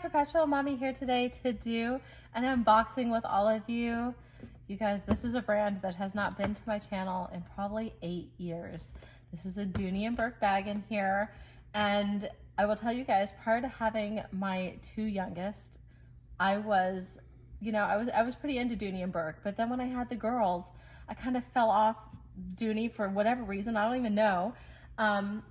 Perpetual Mommy here today to do an unboxing with all of you. You guys, this is a brand that has not been to my channel in probably 8 years. This is a Dooney Bourke bag in here. And I will tell you guys, prior to having my two youngest, I was pretty into Dooney Bourke. But then when I had the girls, I kind of fell off Dooney for whatever reason. I don't even know. And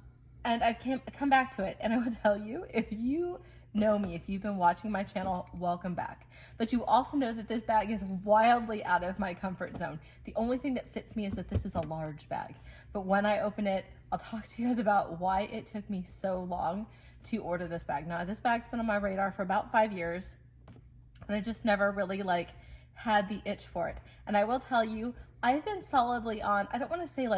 I've come back to it. And I will tell you, if you know me, if you've been watching my channel, welcome back. But you also know that this bag is wildly out of my comfort zone. The only thing that fits me is that this is a large bag. But when I open it, I'll talk to you guys about why it took me so long to order this bag. Now, this bag's been on my radar for about 5 years, but I just never really had the itch for it. And I will tell you, I've been solidly on, I don't want to say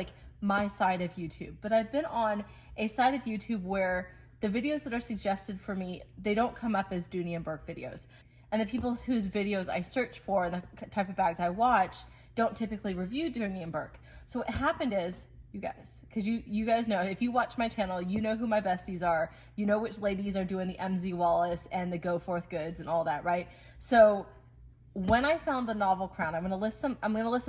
my side of YouTube, but I've been on a side of YouTube where the videos that are suggested for me, they don't come up as Dooney Bourke videos. And the people whose videos I search for and the type of bags I watch don't typically review Dooney Bourke. So what happened is, you guys, because you guys know, if you watch my channel, you know who my besties are. You know which ladies are doing the MZ Wallace and the Go Forth goods and all that, right? So when I found the novel crown, I'm gonna list some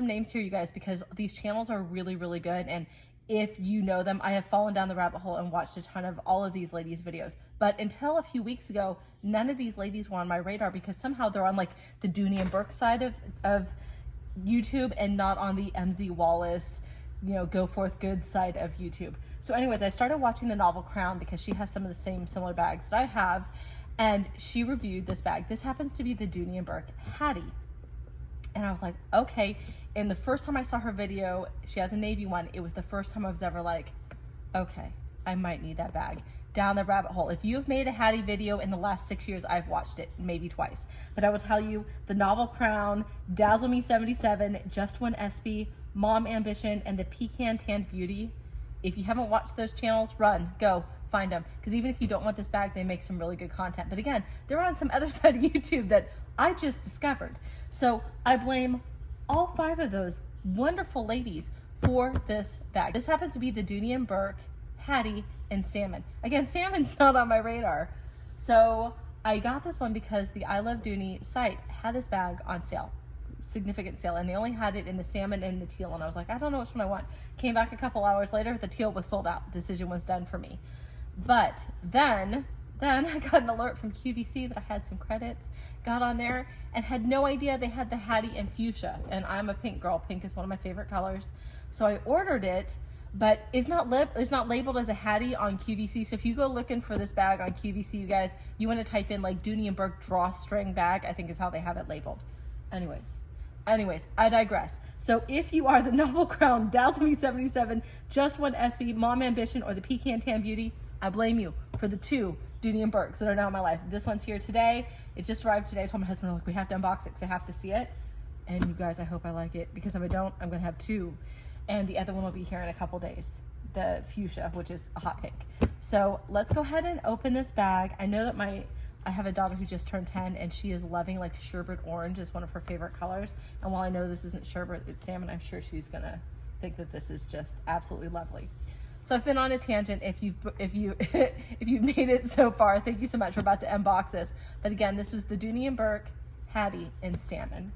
names here, you guys, because these channels are really, really good. And if you know them, I have fallen down the rabbit hole and watched a ton of all of these ladies' videos. But until a few weeks ago, none of these ladies were on my radar because somehow they're on the Dooney Bourke side of YouTube and not on the MZ Wallace, Go Forth Good side of YouTube. So anyways, I started watching the novel Crown because she has some of the same similar bags that I have, and she reviewed this bag. This happens to be the Dooney Bourke Hattie. And I was like, okay. And the first time I saw her video, she has a navy one, it was the first time I was ever like, okay, I might need that bag. Down the rabbit hole. If you've made a Hattie video in the last 6 years, I've watched it maybe twice. But I will tell you, the novel Crown, Dazzle Me 77, Just One SB, Mom Ambition, and the Pecan Tanned Beauty. If you haven't watched those channels, run, go, find them. Because even if you don't want this bag, they make some really good content. But again, they're on some other side of YouTube that I just discovered. So I blame all 5 of those wonderful ladies for this bag. This happens to be the Dooney Bourke, Hattie, and Salmon. Again, Salmon's not on my radar. So I got this one because the I Love Dooney site had this bag on sale, significant sale, and they only had it in the salmon and the teal, and I was like, I don't know which one I want. Came back a couple hours later, the teal was sold out. Decision was done for me. But then I got an alert from QVC that I had some credits, got on there, and had no idea they had the Hattie and fuchsia. And I'm a pink girl. Pink is one of my favorite colors. So I ordered it, but it's not labeled as a Hattie on QVC. So if you go looking for this bag on QVC, you guys, you want to type in Dooney Bourke drawstring bag, I think is how they have it labeled. Anyways, I digress. So if you are the Novel Crown, Dazzle Me 77, Just One SB, Mom Ambition, or the Pecan Tan Beauty, I blame you for the 2 Dooney Bourkes that are now in my life. This one's here today. It just arrived today. I told my husband, look, we have to unbox it because I have to see it. And you guys, I hope I like it, because if I don't, I'm gonna have 2. And the other one will be here in a couple days. The fuchsia, which is a hot pink. So let's go ahead and open this bag. I know that I have a daughter who just turned 10, and she is loving sherbet orange is one of her favorite colors. And while I know this isn't sherbet, it's salmon, I'm sure she's gonna think that this is just absolutely lovely. So I've been on a tangent. If you've made it so far, thank you so much. We're about to unbox this. But again, this is the Dooney Bourke, Hattie, and Salmon.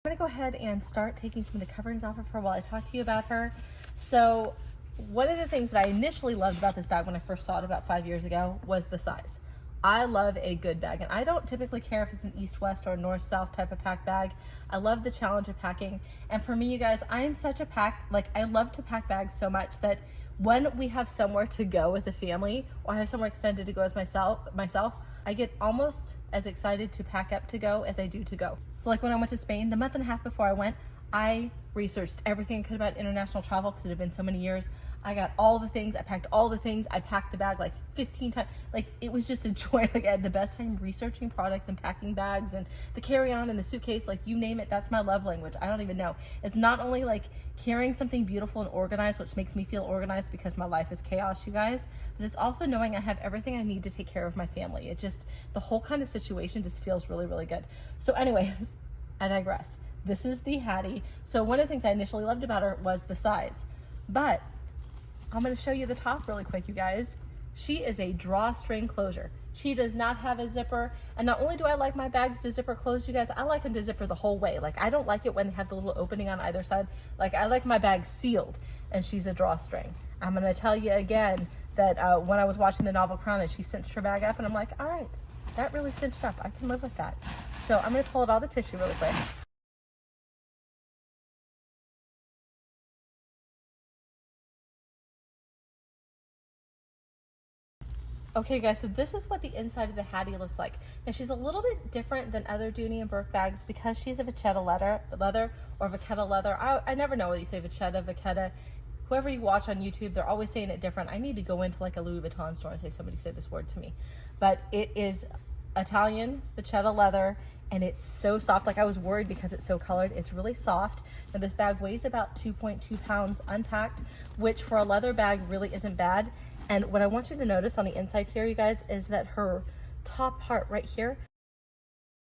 I'm gonna go ahead and start taking some of the coverings off of her while I talk to you about her. So one of the things that I initially loved about this bag when I first saw it about 5 years ago was the size. I love a good bag, and I don't typically care if it's an east-west or north-south type of pack bag. I love the challenge of packing. And for me, you guys, I am such a I love to pack bags so much that when we have somewhere to go as a family, or I have somewhere extended to go as myself, I get almost as excited to pack up to go as I do to go. So when I went to Spain, the month and a half before I went, I researched everything I could about international travel because it had been so many years. I got all the things, I packed all the things, I packed the bag like 15 times. Like, it was just a joy. Like, I had the best time researching products and packing bags and the carry-on and the suitcase, like you name it. That's my love language. I don't even know. It's not only like carrying something beautiful and organized, which makes me feel organized because my life is chaos, you guys, but it's also knowing I have everything I need to take care of my family. It just, the whole kind of situation just feels really, really good. So anyways, I digress. This is the Hattie. So one of the things I initially loved about her was the size, but I'm going to show you the top really quick, you guys. She is a drawstring closure. She does not have a zipper. And not only do I like my bags to zipper closed, you guys, I like them to zipper the whole way. Like, I don't like it when they have the little opening on either side. Like, I like my bag sealed, and she's a drawstring. I'm going to tell you again that when I was watching the novel Crown and she cinched her bag up, and I'm like, all right, that really cinched up. I can live with that. So I'm going to pull out all the tissue really quick. Okay guys, so this is what the inside of the Hattie looks like. Now she's a little bit different than other Dooney and Bourke bags because she's a vachetta leather or vachetta leather. I never know whether you say vachetta, vachetta. Whoever you watch on YouTube, they're always saying it different. I need to go into like a Louis Vuitton store and say, somebody say this word to me. But it is Italian vachetta leather, and it's so soft. Like, I was worried because it's so colored. It's really soft. Now this bag weighs about 2.2 pounds unpacked, which for a leather bag really isn't bad. And what I want you to notice on the inside here, you guys, is that her top part right here,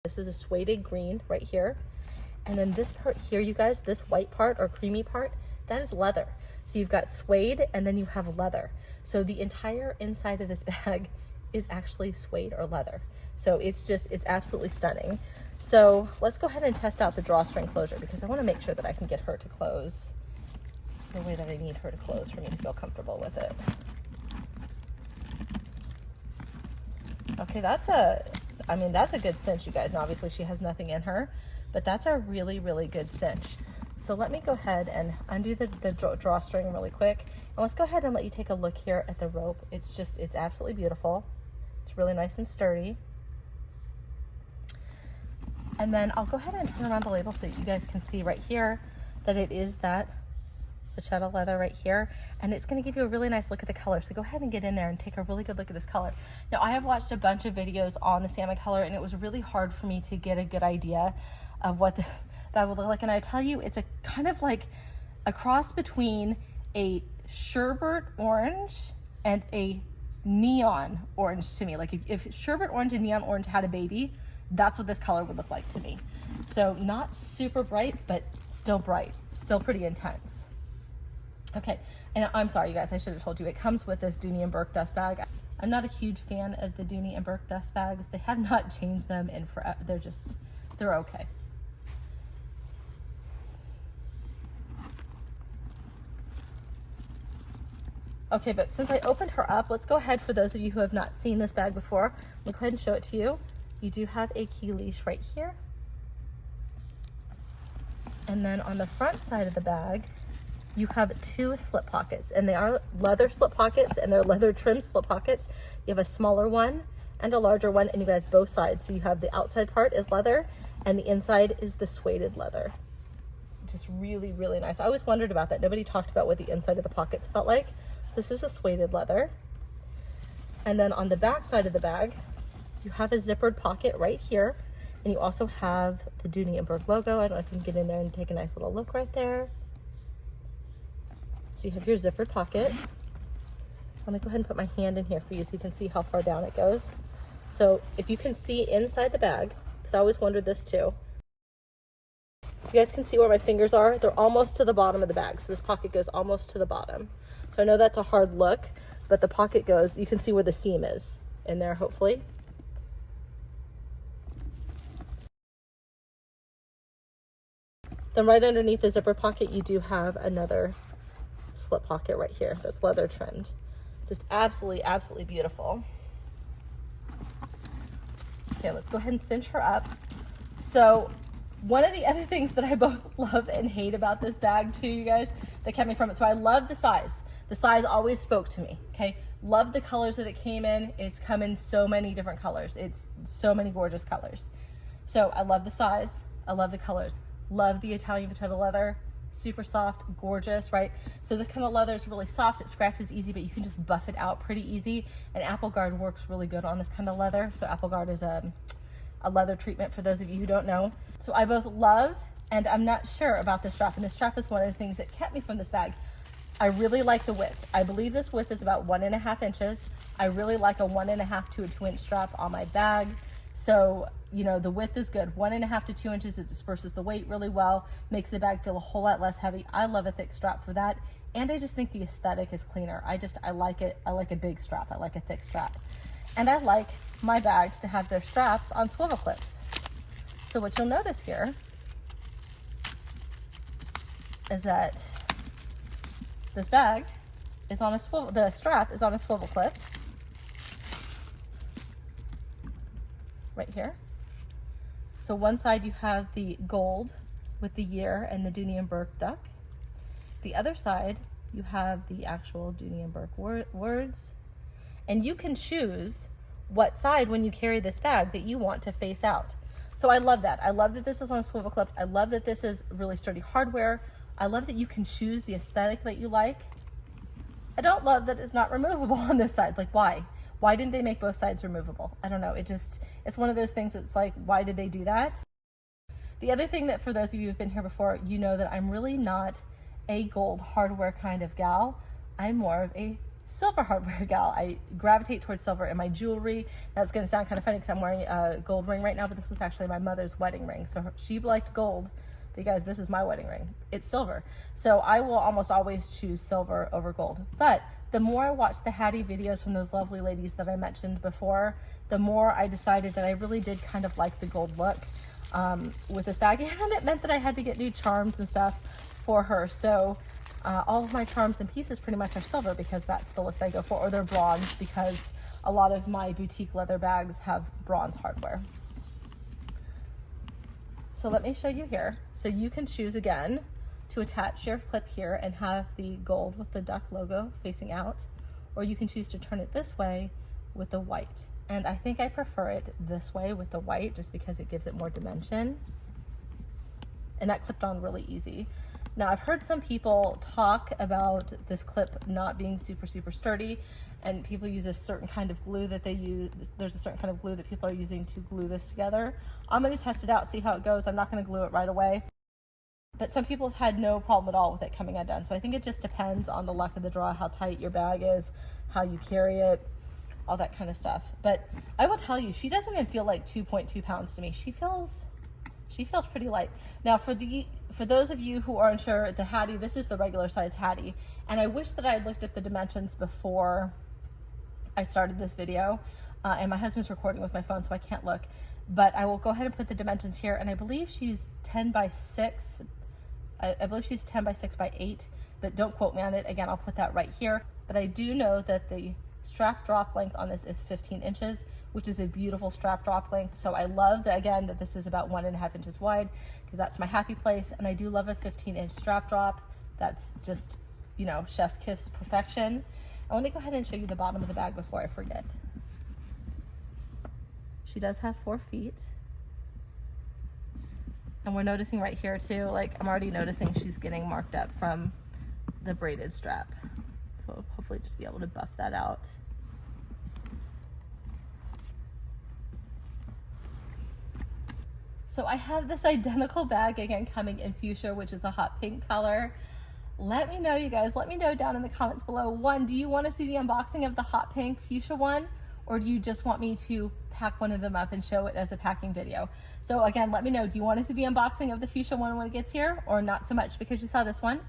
this is a suede green right here. And then this part here, you guys, this white part or creamy part, that is leather. So you've got suede and then you have leather. So the entire inside of this bag is actually suede or leather. So it's absolutely stunning. So let's go ahead and test out the drawstring closure because I want to make sure that I can get her to close the way that I need her to close for me to feel comfortable with it. Okay, that's a good cinch, you guys. Now, obviously she has nothing in her, but that's a really, really good cinch. So let me go ahead and undo the drawstring really quick. And let's go ahead and let you take a look here at the rope. It's absolutely beautiful. It's really nice and sturdy. And then I'll go ahead and turn around the label so that you guys can see right here that it is that vachetta leather right here, and it's going to give you a really nice look at the color. So go ahead and get in there and take a really good look at this color. Now, I have watched a bunch of videos on the salmon color, and it was really hard for me to get a good idea of what this bag would look like. And I tell you, it's a kind of like a cross between a sherbet orange and a neon orange to me. Like, if sherbet orange and neon orange had a baby, that's what this color would look like to me. So not super bright, but still bright, still pretty intense. Okay, and I'm sorry, you guys, I should have told you, it comes with this Dooney and Bourke dust bag. I'm not a huge fan of the Dooney and Bourke dust bags. They have not changed them in forever. They're okay. Okay, but since I opened her up, let's go ahead, for those of you who have not seen this bag before, let me go ahead and show it to you. You do have a key leash right here. And then on the front side of the bag, you have two slip pockets, and they are leather slip pockets, and they're leather trimmed slip pockets. You have a smaller one and a larger one, and you guys both sides. So you have the outside part is leather and the inside is the suede leather. Just really, really nice. I always wondered about that. Nobody talked about what the inside of the pockets felt like. So this is a suede leather. And then on the back side of the bag, you have a zippered pocket right here, and you also have the Dooney and Bourke logo. I don't know if you can get in there and take a nice little look right there. So you have your zippered pocket. Let me go ahead and put my hand in here for you so you can see how far down it goes. So if you can see inside the bag, because I always wondered this too. You guys can see where my fingers are. They're almost to the bottom of the bag. So this pocket goes almost to the bottom. So I know that's a hard look, but the pocket goes, you can see where the seam is in there, hopefully. Then right underneath the zipper pocket, you do have another slip pocket right here that's leather trimmed. Just absolutely, absolutely beautiful. Okay, let's go ahead and cinch her up. So one of the other things that I both love and hate about this bag too, you guys, that kept me from it. So I love the size. The size always spoke to me, okay? Love the colors that it came in. It's come in so many different colors. It's so many gorgeous colors. So I love the size. I love the colors. Love the Italian leather. Super soft, gorgeous, right? So this kind of leather is really soft. It scratches easy, but you can just buff it out pretty easy. And Apple Guard works really good on this kind of leather. So Apple Guard is a leather treatment for those of you who don't know. So I both love and I'm not sure about this strap. And this strap is one of the things that kept me from this bag. I really like the width. I believe this width is about 1.5 inches. I really like a 1.5 to a 2 inch strap on my bag. So, you know, the width is good. 1.5 to 2 inches, it disperses the weight really well, makes the bag feel a whole lot less heavy. I love a thick strap for that. And I just think the aesthetic is cleaner. I like it. I like a big strap. I like a thick strap. And I like my bags to have their straps on swivel clips. So what you'll notice here is that this bag is on a swivel, the strap is on a swivel clip right here. So one side you have the gold with the YT'er and the Dooney Bourke duck. The other side you have the actual Dooney Bourke words. And you can choose what side when you carry this bag that you want to face out. So I love that. I love that this is on a swivel clip. I love that this is really sturdy hardware. I love that you can choose the aesthetic that you like. I don't love that it's not removable on this side. Like, why? Why didn't they make both sides removable? I don't know. It's one of those things that's like, why did they do that? The other thing that for those of you who've been here before, you know that I'm really not a gold hardware kind of gal. I'm more of a silver hardware gal. I gravitate towards silver in my jewelry. That's going to sound kind of funny because I'm wearing a gold ring right now, but this was actually my mother's wedding ring. So she liked gold because this is my wedding ring. It's silver. So I will almost always choose silver over gold. But the more I watched the Hattie videos from those lovely ladies that I mentioned before, the more I decided that I really did kind of like the gold look with this bag. And it meant that I had to get new charms and stuff for her. So all of my charms and pieces pretty much are silver because that's the look that I go for, or they're bronze because a lot of my boutique leather bags have bronze hardware. So let me show you here. So you can choose again to attach your clip here and have the gold with the duck logo facing out, or you can choose to turn it this way with the white. And I think I prefer it this way with the white just because it gives it more dimension. And that clipped on really easy. Now I've heard some people talk about this clip not being super sturdy, and people use a certain kind of glue that they use. There's a certain kind of glue that people are using to glue this together. I'm going to test it out, see how it goes. I'm not going to glue it right away. But some people have had no problem at all with it coming undone. So I think it just depends on the luck of the draw, how tight your bag is, how you carry it, all that kind of stuff. But I will tell you, she doesn't even feel like 2.2 pounds to me. She feels pretty light. Now for those of you who are unsure, the Hattie, this is the regular size Hattie. And I wish that I had looked at the dimensions before I started this video. And my husband's recording with my phone, so I can't look. But I will go ahead and put the dimensions here. And I believe she's 10 by 6. I believe she's 10 by 6 by 8, but don't quote me on it. Again, I'll put that right here. But I do know that the strap drop length on this is 15 inches, which is a beautiful strap drop length. So I love that, again, that this is about 1.5 inches wide because that's my happy place. And I do love a 15-inch strap drop. That's just, you know, chef's kiss perfection. I want to go ahead and show you the bottom of the bag before I forget. She does have 4 feet. And we're noticing right here too, like I'm already noticing she's getting marked up from the braided strap. So hopefully just be able to buff that out. So I have this identical bag again coming in fuchsia, which is a hot pink color. Let me know, you guys, let me know down in the comments below. One, do you want to see the unboxing of the hot pink fuchsia one? Or do you just want me to pack one of them up and show it as a packing video? So again, let me know, do you want to see the unboxing of the fuchsia one when it gets here, or not so much because you saw this one?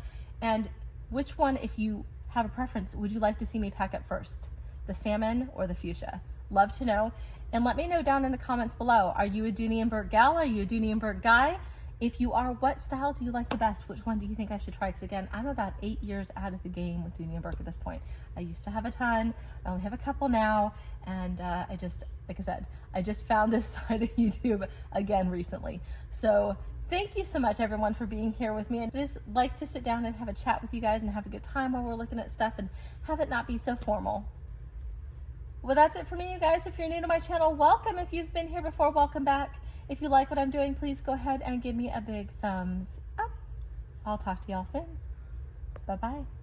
And which one, if you have a preference, would you like to see me pack up first? The salmon or the fuchsia? Love to know. And let me know down in the comments below, are you a Dooney Bourke gal? Are you a Dooney Bourke guy? If you are, what style do you like the best? Which one do you think I should try? Because again, I'm about 8 years out of the game with Dooney Bourke at this point. I used to have a ton. I only have a couple now. And I just, like I said, I just found this side of YouTube again recently. So thank you so much, everyone, for being here with me. I just like to sit down and have a chat with you guys and have a good time while we're looking at stuff and have it not be so formal. Well, that's it for me, you guys. If you're new to my channel, welcome. If you've been here before, welcome back. If you like what I'm doing, please go ahead and give me a big thumbs up. I'll talk to y'all soon. Bye-bye.